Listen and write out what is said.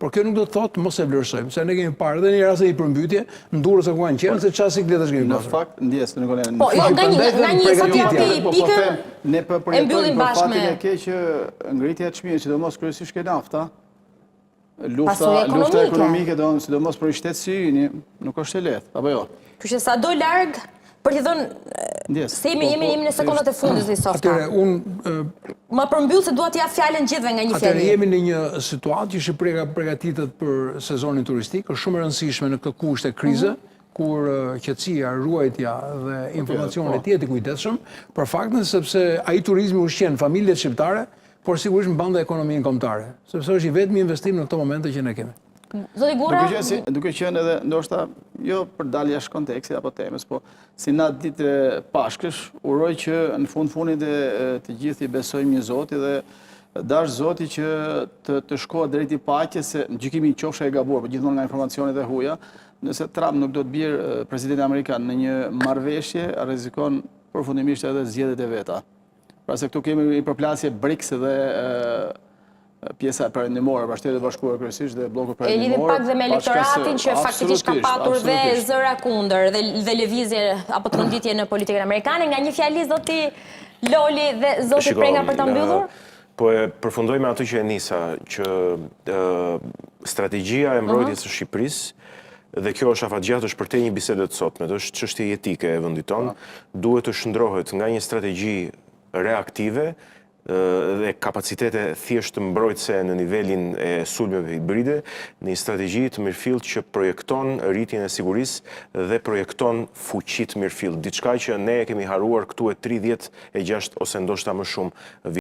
Por kjo nuk do të thotë mos e vlerësojmë, se ne kemi parë edhe një rast e një përmbytje, në Durrës e ku kanë qenë, se çfarë sikletash kemi pasur. Në fakt, ndjes, Nikolen. Po, jo, nga një sot japë pikën, ne e mbyllim bashkë me... fatin e keq që ngritja e çmimit, sidomos kryesisht ke nafta, Lufta ekonomike, sidomos për shtetësi, nuk është e lehtë, apo jo? Kështu që sado larg për t'i thënë se jemi në sekondat e fundit i softa. Atëre, unë... Ma përmbyll se dua t'jap fjalën gjithëve nga një fjali. Atëre, jemi në një situatë që Shqipëria përgatitet për sezonin turistik, është shumë e rëndësishme në këtë kushte krize, kur qetësia, ruajtja dhe informacionet jetë i kujdesshëm, për faktin sepse ai turizmi ushqen familjet shqiptare, por sigurisht mban dhe ekonominë kombëtare, sepse është i vetmi investim në këto momente që ne kemi. Zoti Gura? Duke qenë edhe, ndoshta, jo për dalë jashtë kontekstit apo temës, po si natë ditë Pashkësh, uroj që në fundit të gjithë i besojmë një Zoti dhe dash Zoti që të shkohet drejt i paqes, se në gjykimi qofsha e gabuar, por gjithmonë nga informacionet e huaja, nëse Trump nuk do të bjerë presidenti amerikan në një marrëveshje, rrezikon përfundimisht edhe zgjedhjet e veta. Pra se këtu kemi një përplasje BRICS dhe pjesa perëndimore, pra Shtetet Bashkuara kryesisht dhe bloku perëndimor. E lidhi pak dhe me elektoratin që faktikisht ka patur dhe zëra kundër dhe lëvizje apo tronditje në politikën amerikane. Nga një fjali zoti Loli dhe zoti Prenga për ta mbyllur? Po e përfundoj me atë që e nisa, që strategjia e mbrojtjes së Shqipërisë, dhe kjo është afatgjatë është përtej një bisede të sotme, është çështje jetike e vendit tonë, duhet të shndrohet nga një strategji reaktive dhe kapacitete thjesht mbrojtëse në nivelin e sulmeve hibride, në një strategji të mirëfillt që projekton rritjen e sigurisë dhe projekton fuqi të mirëfillt, diçka që ne e kemi haruar këtu e 36 ose ndoshta më shumë